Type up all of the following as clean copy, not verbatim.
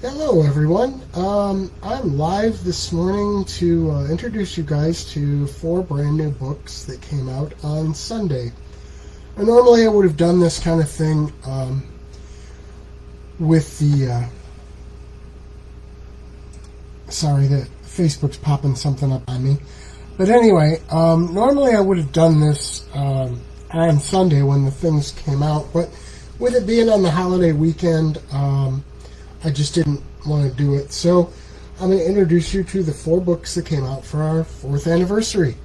Hello, everyone. I'm live this morning to introduce you guys to 4 brand new books that came out on Sunday. And normally I would have done this kind of thing with the... sorry, that Facebook's popping something up on me. But anyway, normally I would have done this on Sunday when the things came out. But with it being on the holiday weekend... I just didn't want to do it. So I'm going to introduce you to the 4 books that came out for our 4th anniversary.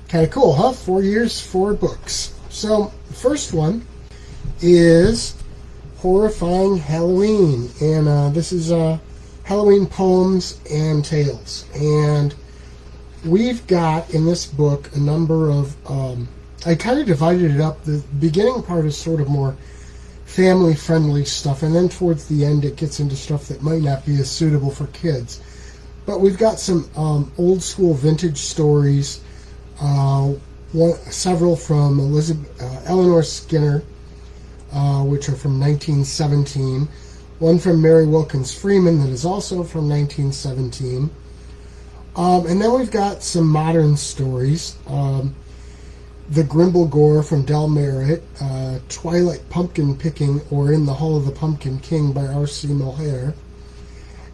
Kind of cool, huh? 4 years, 4 books. So the first one is Horrifying Halloween. And this is Halloween poems and tales. And we've got in this book a number of... I kind of divided it up. The beginning part is sort of more family-friendly stuff, and then towards the end it gets into stuff that might not be as suitable for kids. But we've got some old-school vintage stories, several from Eleanor Skinner, which are from 1917, one from Mary Wilkins Freeman that is also from 1917, and then we've got some modern stories. The Grimble Gore from Del Merritt, Twilight Pumpkin Picking, or In the Hall of the Pumpkin King by R.C. Mulhare.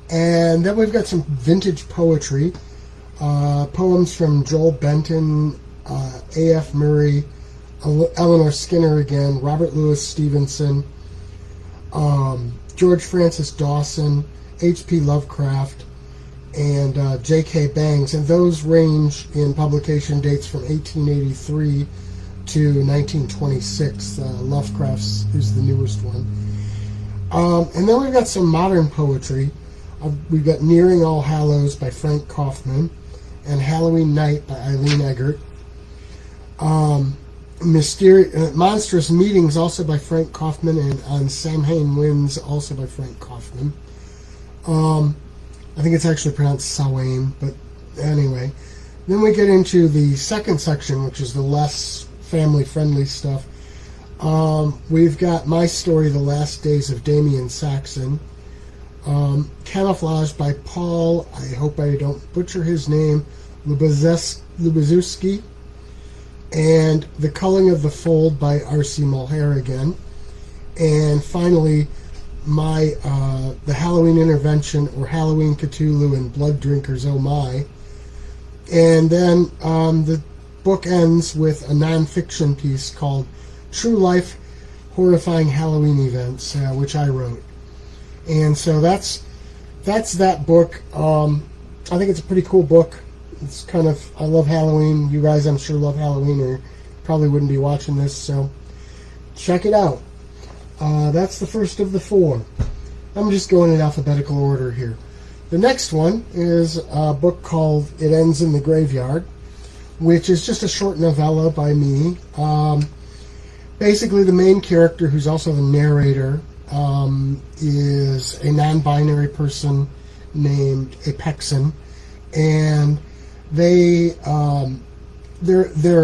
And then we've got some vintage poetry, poems from Joel Benton, A.F. Murray, Eleanor Skinner again, Robert Louis Stevenson, George Francis Dawson, H.P. Lovecraft, and J.K. Bangs, and those range in publication dates from 1883 to 1926. Lovecraft's is the newest one. And then we've got some modern poetry. We've got Nearing All Hallows by Frank Kaufman, and Halloween Night by Eileen Eggert. Monstrous Meetings, also by Frank Kaufman, and On Samhain Winds, also by Frank Kaufman. I think it's actually pronounced Samhain, but anyway. Then we get into the second section, which is the less family-friendly stuff. We've got My Story, The Last Days of Damien Saxon. Camouflage by Paul, I hope I don't butcher his name, Lubaszewski. And The Culling of the Fold by R.C. Mulhare again. And finally, the Halloween Intervention, or Halloween Cthulhu and Blood Drinkers Oh My. And then the book ends with a non-fiction piece called True Life Horrifying Halloween Events, which I wrote. And so that's that book. I think it's a pretty cool book. It's kind of, I love Halloween. You guys, I'm sure, love Halloween, or probably wouldn't be watching this, so check it out. That's the first of the 4. I'm just going in alphabetical order here. The next one is a book called It Ends in the Graveyard, which is just a short novella by me. Basically, the main character, who's also the narrator, is a non-binary person named Apexon, and they're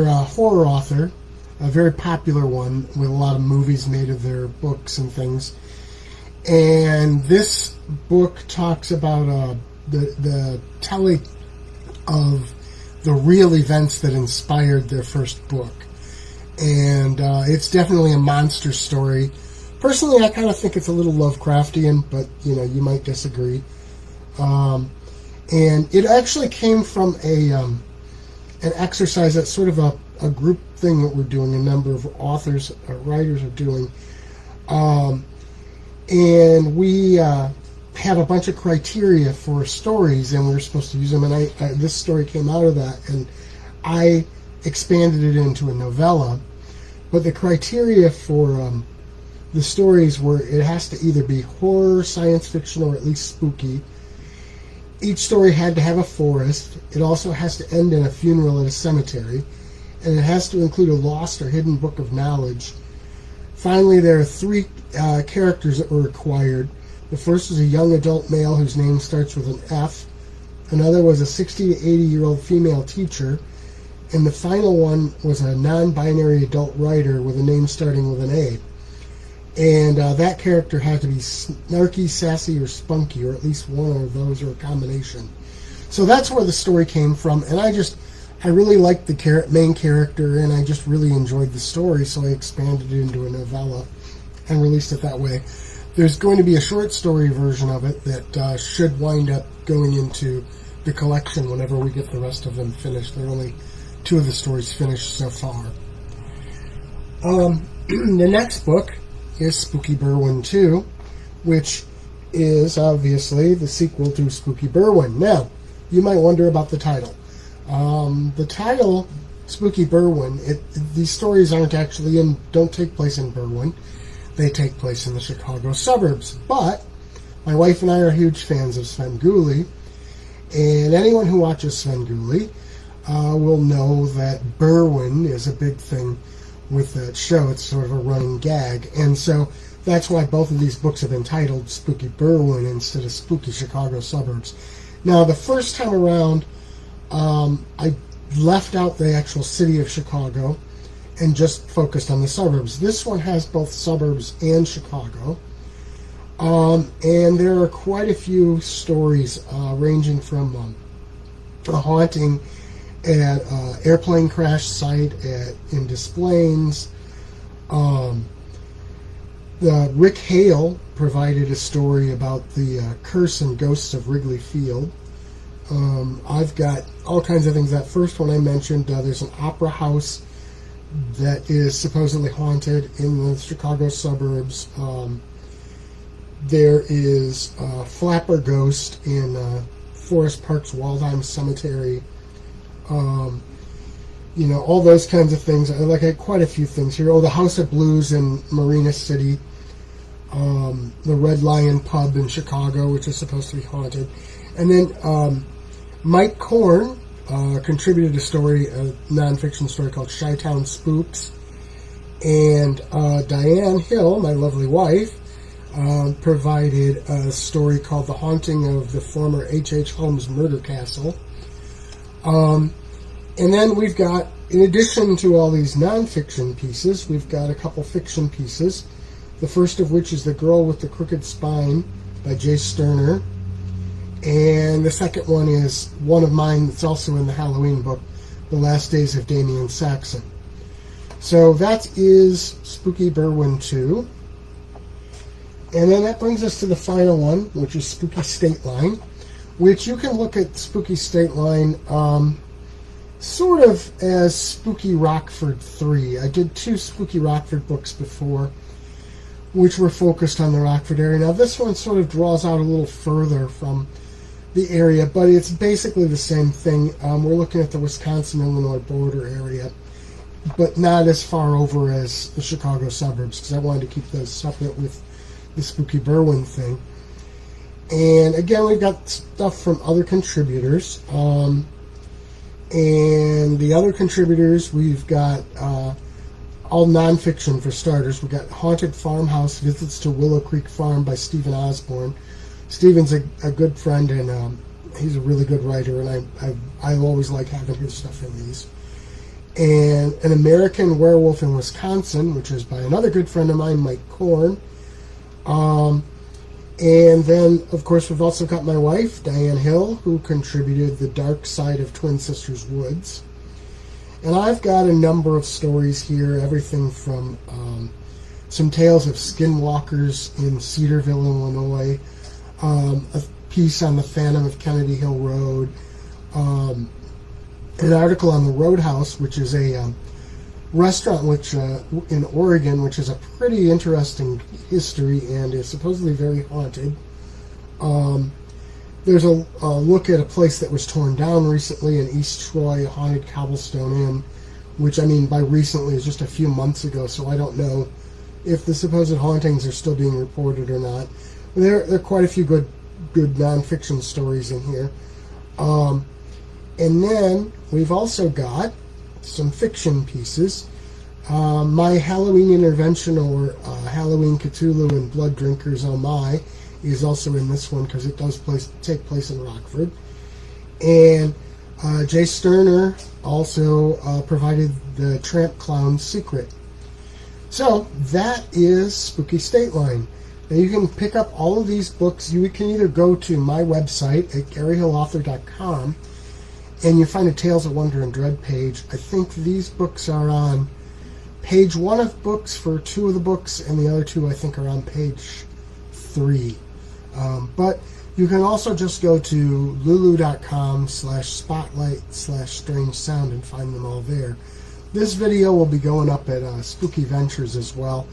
a horror author, a very popular one with a lot of movies made of their books and things. And this book talks about the telling of the real events that inspired their first book. And it's definitely a monster story. Personally, I kind of think it's a little Lovecraftian, but you know, you might disagree. And it actually came from an exercise that's sort of a group thing that we're doing, a number of authors, writers are doing. And we have a bunch of criteria for stories, and we were supposed to use them, and this story came out of that, and I expanded it into a novella. But the criteria for the stories were, it has to either be horror, science fiction, or at least spooky. Each story had to have a forest. It also has to end in a funeral at a cemetery. And it has to include a lost or hidden book of knowledge. Finally, there are 3 characters that were required. The first was a young adult male whose name starts with an F. Another was a 60 to 80-year-old female teacher. And the final one was a non-binary adult writer with a name starting with an A. And that character had to be snarky, sassy, or spunky, or at least one of those, or a combination. So that's where the story came from, and I really liked the main character, and I just really enjoyed the story, so I expanded it into a novella and released it that way. There's going to be a short story version of it that should wind up going into the collection whenever we get the rest of them finished. There are only 2 of the stories finished so far. The next book is Spooky Berwyn 2, which is obviously the sequel to Spooky Berwyn. Now, you might wonder about the title. The title, Spooky Berwyn, these stories don't take place in Berwyn. They take place in the Chicago suburbs. But my wife and I are huge fans of Svengoolie, and anyone who watches Svengoolie will know that Berwyn is a big thing with that show. It's sort of a running gag, and so that's why both of these books have been titled Spooky Berwyn instead of Spooky Chicago Suburbs. Now, the first time around, I left out the actual city of Chicago and just focused on the suburbs. This one has both suburbs and Chicago, and there are quite a few stories ranging from a haunting at airplane crash site in Des Plaines. Rick Hale provided a story about the curse and ghosts of Wrigley Field. I've got all kinds of things. That first one I mentioned, there's an opera house that is supposedly haunted in the Chicago suburbs. There is a flapper ghost in Forest Park's Waldheim Cemetery. All those kinds of things. I had quite a few things here. The House of Blues in Marina City. The Red Lion Pub in Chicago, which is supposed to be haunted. And then Mike Korn contributed a nonfiction story called Town Spoops. And Diane Hill, my lovely wife, provided a story called The Haunting of the Former H.H. Holmes Murder Castle. And then we've got, in addition to all these nonfiction pieces, we've got a couple fiction pieces. The first of which is The Girl with the Crooked Spine by Jay Sterner. And the second one is one of mine that's also in the Halloween book, The Last Days of Damien Saxon. So that is Spooky Berwyn 2. And then that brings us to the final one, which is Spooky State Line, which you can look at Spooky State Line sort of as Spooky Rockford 3. I did 2 Spooky Rockford books before, which were focused on the Rockford area. Now this one sort of draws out a little further from the area, but it's basically the same thing. We're looking at the Wisconsin-Illinois border area, but not as far over as the Chicago suburbs, because I wanted to keep those separate with the Spooky Berwyn thing. And again, we've got stuff from other contributors. And the other contributors, we've got all nonfiction for starters. We've got Haunted Farmhouse, Visits to Willow Creek Farm by Stephen Osborne. Stephen's a good friend, and he's a really good writer, and I always like having his stuff in these. And An American Werewolf in Wisconsin, which is by another good friend of mine, Mike Korn. And then, of course, we've also got my wife, Diane Hill, who contributed The Dark Side of Twin Sisters Woods. And I've got a number of stories here, everything from some tales of skinwalkers in Cedarville, Illinois, a piece on the Phantom of Kennedy Hill Road, an article on the Roadhouse, which is a restaurant in Oregon, which is a pretty interesting history and is supposedly very haunted. There's a look at a place that was torn down recently in East Troy, a haunted cobblestone inn, which, I mean, by recently is just a few months ago, so I don't know if the supposed hauntings are still being reported or not. There are quite a few good nonfiction stories in here. And then we've also got some fiction pieces. My Halloween Intervention, or Halloween Cthulhu and Blood Drinkers Oh My, is also in this one because it does take place in Rockford. And Jay Sterner also provided the Tramp Clown Secret. So that is Spooky State Line. Now you can pick up all of these books. You can either go to my website at GaryHillAuthor.com and you find a Tales of Wonder and Dread page. I think these books are on page 1 of books for 2 of the books, and the other 2 I think are on page 3. But you can also just go to lulu.com/spotlight/strange sound and find them all there. This video will be going up at Spooky Ventures as well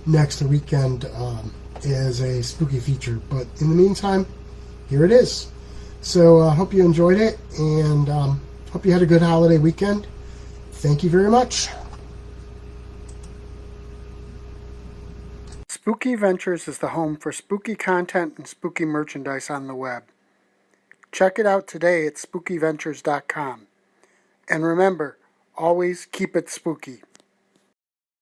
next weekend as a spooky feature. But in the meantime, here it is. So I hope you enjoyed it, and hope you had a good holiday weekend. Thank you very much. Spooky Ventures is the home for spooky content and spooky merchandise on the web. Check it out today at spookyventures.com. And remember, always keep it spooky.